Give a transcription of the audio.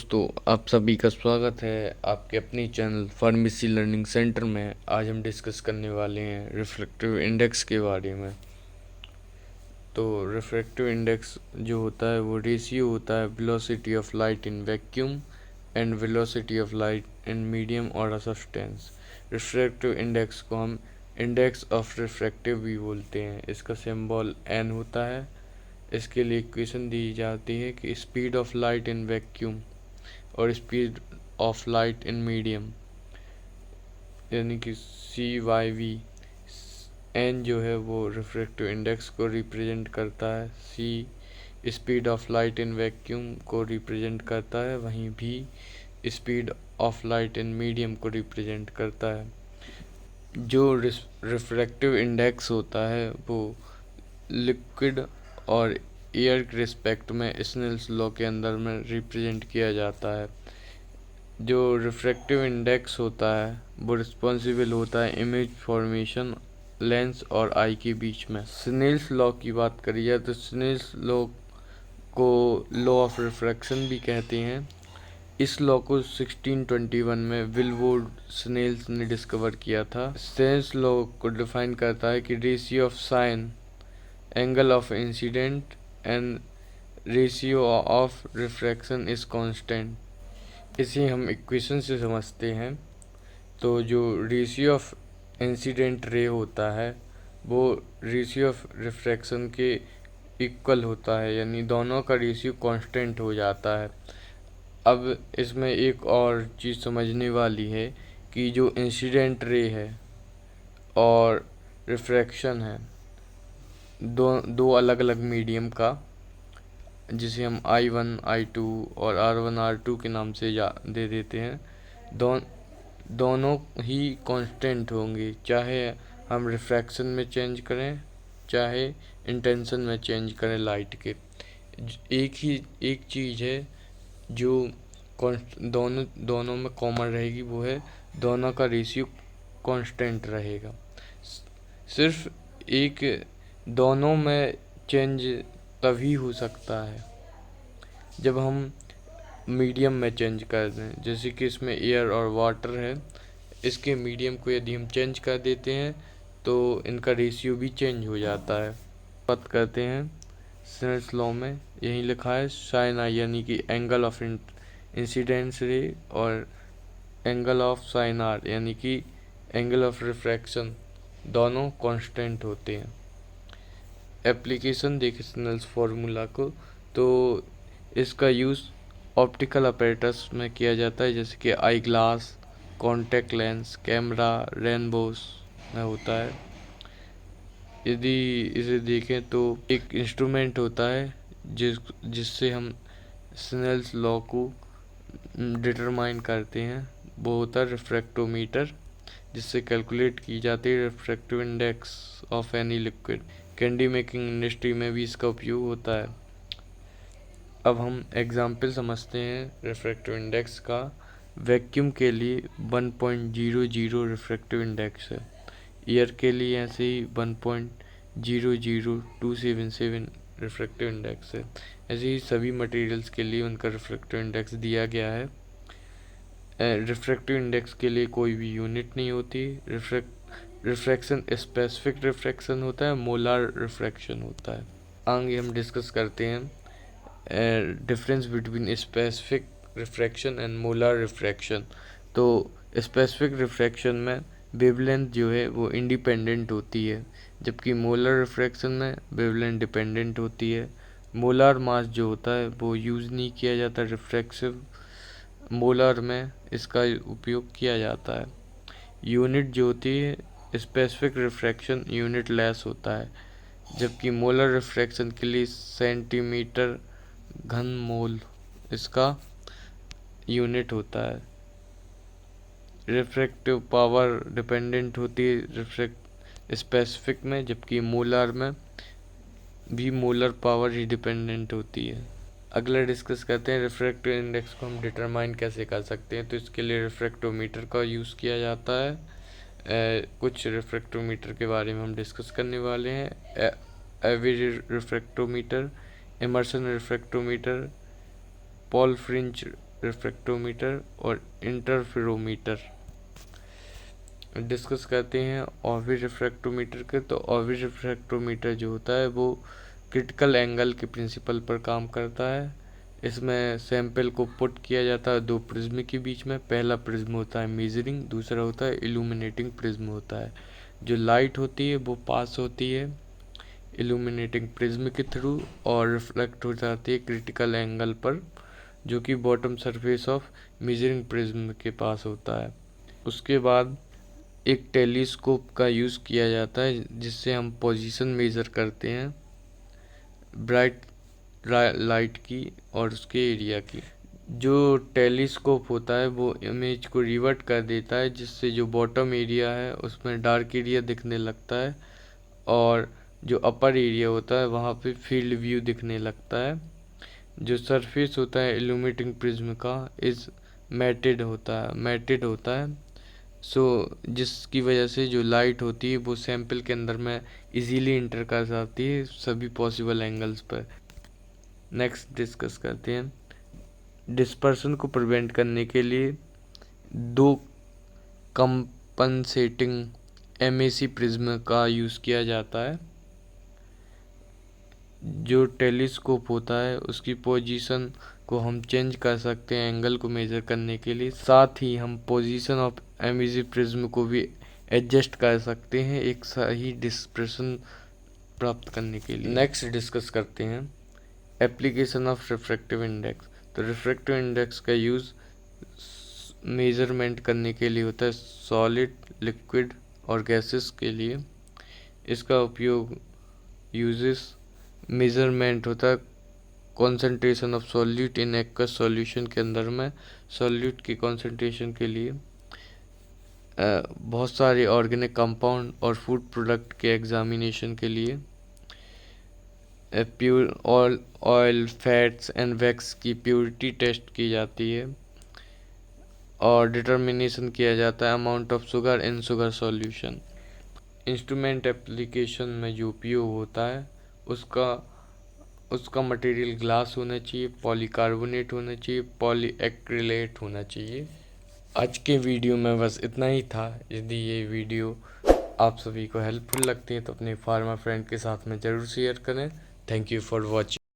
दोस्तों, आप सभी का स्वागत है आपके अपनी चैनल फार्मेसी लर्निंग सेंटर में। आज हम डिस्कस करने वाले हैं रिफ्रैक्टिव इंडेक्स के बारे में। तो रिफ्रैक्टिव इंडेक्स जो होता है वो रेशियो होता है velocity of light in vacuum and velocity of light in medium और अ सब्सटेंस। रिफ्रैक्टिव इंडेक्स को हम इंडेक्स ऑफ रिफ्रैक्टिव भी बोलते हैं। इसका सिंबल n होता है। इसके लिए इक्वेशन दी जाती है कि speed of light in vacuum और speed of light in medium, यानी कि CYV। एन जो है वो रिफ्रैक्टिव इंडेक्स को रिप्रेजेंट करता है, C speed of light in vacuum को रिप्रेजेंट करता है, वहीं भी speed of light in medium को रिप्रेजेंट करता है। जो रिफ्रैक्टिव इंडेक्स होता है वो लिक्विड और एयर के रिस्पेक्ट में स्नेल्स लॉ के अंदर में रिप्रेजेंट किया जाता है। जो रिफ्रैक्टिव इंडेक्स होता है वो रिस्पॉन्सिबल होता है इमेज फॉर्मेशन लेंस और आई के बीच में। स्नेल्स लॉ की बात करी जाए तो स्नेल्स लॉ को लॉ ऑफ रिफ्रैक्शन भी कहते हैं। इस लॉ को 1621 में विलवोर्ड स्नेल्स ने डिस्कवर किया था। स्नेल्स लॉ को डिफाइन करता है कि ratio of sine, angle of incident and ratio of refraction is constant. इसे हम इक्वेशन से समझते हैं। तो जो रेशियो ऑफ इंसिडेंट रे होता है वो रेशियो ऑफ रिफ्रैक्शन के इक्वल होता है, यानी दोनों का रेशियो कांस्टेंट हो जाता है। अब इसमें एक और चीज़ समझने वाली है कि जो इंसिडेंट रे है और रिफ्रैक्शन है, दो अलग अलग मीडियम का, जिसे हम I1 I2 और R1 R2 के नाम से दे देते हैं, दोनों ही कांस्टेंट होंगे, चाहे हम रिफ्रैक्शन में चेंज करें चाहे इंटेंशन में चेंज करें लाइट के। एक चीज़ है जो दोनों में कॉमन रहेगी, वो है दोनों का रेशियो कांस्टेंट रहेगा। सिर्फ एक दोनों में चेंज तभी हो सकता है जब हम मीडियम में चेंज कर दें। जैसे कि इसमें एयर और वाटर है, इसके मीडियम को यदि हम चेंज कर देते हैं तो इनका रेशियो भी चेंज हो जाता है। बात करते हैं स्नेल्स लॉ में, यही लिखा है साइन आई यानी कि एंगल ऑफ इंसिडेंस रे और एंगल ऑफ साइन आर यानी कि एंगल ऑफ रिफ्रैक्शन, दोनों कांस्टेंट होते हैं। एप्लीकेशन देखें स्नेल्स फार्मूला को, तो इसका यूज़ ऑप्टिकल अपैरेटस में किया जाता है, जैसे कि eye glass, contact lens, camera, rainbows में होता है। यदि इसे देखें तो एक इंस्ट्रूमेंट होता है जिससे हम स्नेल्स लॉ को डिटरमाइन करते हैं, वो होता है रिफ्रैक्टोमीटर, जिससे कैलकुलेट की जाती है refractive index of any liquid. Candy making industry में भी इसका उपयोग होता है। अब हम एग्जाम्पल समझते हैं रिफ्रैक्टिव इंडेक्स का। वैक्यूम के लिए 1.00 रिफ्रैक्टिव इंडेक्स है। एयर के लिए ऐसे ही 1.00277 रिफ्रैक्टिव इंडेक्स है। ऐसे ही सभी मटेरियल्स के लिए उनका रिफ्रैक्टिव इंडेक्स दिया गया है। रिफ्रैक्टिव इंडेक्स के लिए कोई भी यूनिट नहीं होती। रिफ्रैक्शन स्पेसिफिक रिफ्रैक्शन होता है, मोलर रिफ्रैक्शन होता है। आगे हम डिस्कस करते हैं difference between specific refraction and molar refraction. तो स्पेसिफिक रिफ्रैक्शन में वेवलेंथ जो है वो इंडिपेंडेंट होती है, जबकि मोलर रिफ्रैक्शन में वेवलेंथ डिपेंडेंट होती है। मोलर मास जो होता है वो यूज़ नहीं किया जाता रिफ्रैक्सिव, मोलर में इसका उपयोग किया जाता है। यूनिट जो होती है स्पेसिफिक रिफ्रैक्शन यूनिट लेस होता है, जबकि मोलर रिफ्रैक्शन के लिए सेंटीमीटर घन मोल इसका यूनिट होता है। रिफ्रैक्टिव पावर डिपेंडेंट होती है रिफ्रैक्ट स्पेसिफिक में, जबकि मोलर में भी मोलर पावर ही डिपेंडेंट होती है। अगला डिस्कस करते हैं रिफ्रैक्टिव इंडेक्स को हम डिटरमाइन कैसे कर सकते हैं। तो इसके लिए रिफ्रैक्टोमीटर का यूज़ किया जाता है। कुछ रिफ्रैक्टोमीटर के बारे में हम डिस्कस करने वाले हैं। Average refractometer, immersion refractometer, Paul fringe refractometer और इंटरफेरोमीटर। डिस्कस करते हैं ऑर्बिट रिफ्रैक्टोमीटर के। तो ऑर्बिट रिफ्रैक्टोमीटर जो होता है वो क्रिटिकल एंगल के प्रिंसिपल पर काम करता है। इसमें सैंपल को पुट किया जाता है दो प्रिज्म के बीच में। पहला प्रिज्म होता है मेजरिंग, दूसरा होता है इल्यूमिनेटिंग प्रिज्म होता है। जो लाइट होती है वो पास होती है इल्यूमिनेटिंग प्रिज्म के थ्रू और रिफ्लेक्ट हो जाती है क्रिटिकल एंगल पर, जो कि bottom surface of measuring prism के पास होता है। उसके बाद एक टेलीस्कोप का यूज़ किया जाता है जिससे हम पोजीशन मेज़र करते हैं ब्राइट लाइट की और उसके एरिया की। जो टेलीस्कोप होता है वो इमेज को रिवर्ट कर देता है, जिससे जो बॉटम एरिया है उसमें डार्क एरिया दिखने लगता है और जो अपर एरिया होता है वहाँ पे फील्ड व्यू दिखने लगता है। जो सरफेस होता है इल्यूमिनेटिंग प्रिज्म का इज मैटेड होता है। जिसकी वजह से जो लाइट होती है वो सैंपल के अंदर में इजीली इंटर कर जाती है सभी पॉसिबल एंगल्स पर। नेक्स्ट डिस्कस करते हैं डिस्पर्सन को प्रिवेंट करने के लिए दो कंपनसेटिंग एमएसी प्रिज्म का यूज़ किया जाता है। जो टेलीस्कोप होता है उसकी पोजीशन को हम चेंज कर सकते हैं एंगल को मेजर करने के लिए। साथ ही हम पोजीशन ऑफ एमएसी प्रिज्म को भी एडजस्ट कर सकते हैं एक सही डिस्पर्सन प्राप्त करने के लिए। नेक्स्ट डिस्कस करते हैं एप्लीकेशन ऑफ रिफ्रैक्टिव इंडेक्स। तो रिफ्रैक्टिव इंडेक्स का यूज़ मेजरमेंट करने के लिए होता है सॉलिड, लिक्विड और गैसेस के लिए। इसका उपयोग यूजेस मेजरमेंट होता है concentration of solute in aqueous solution के अंदर में सॉल्यूट की कॉन्सेंट्रेशन के लिए, बहुत सारे ऑर्गेनिक कंपाउंड और फूड प्रोडक्ट के एग्जामिनेशन के लिए, pure oil, fats and wax की प्योरिटी टेस्ट की जाती है और डिटर्मिनेशन किया जाता है amount of sugar in sugar solution. Instrument application में जो उपयोग होता है उसका मटेरियल ग्लास होना चाहिए, पॉलीकार्बोनेट होना चाहिए, पॉलीएक्रिलेट होना चाहिए। आज के वीडियो में बस इतना ही था। यदि ये वीडियो आप सभी को हेल्पफुल लगती है तो अपने फार्मा फ्रेंड के साथ में ज़रूर शेयर करें। Thank you for watching.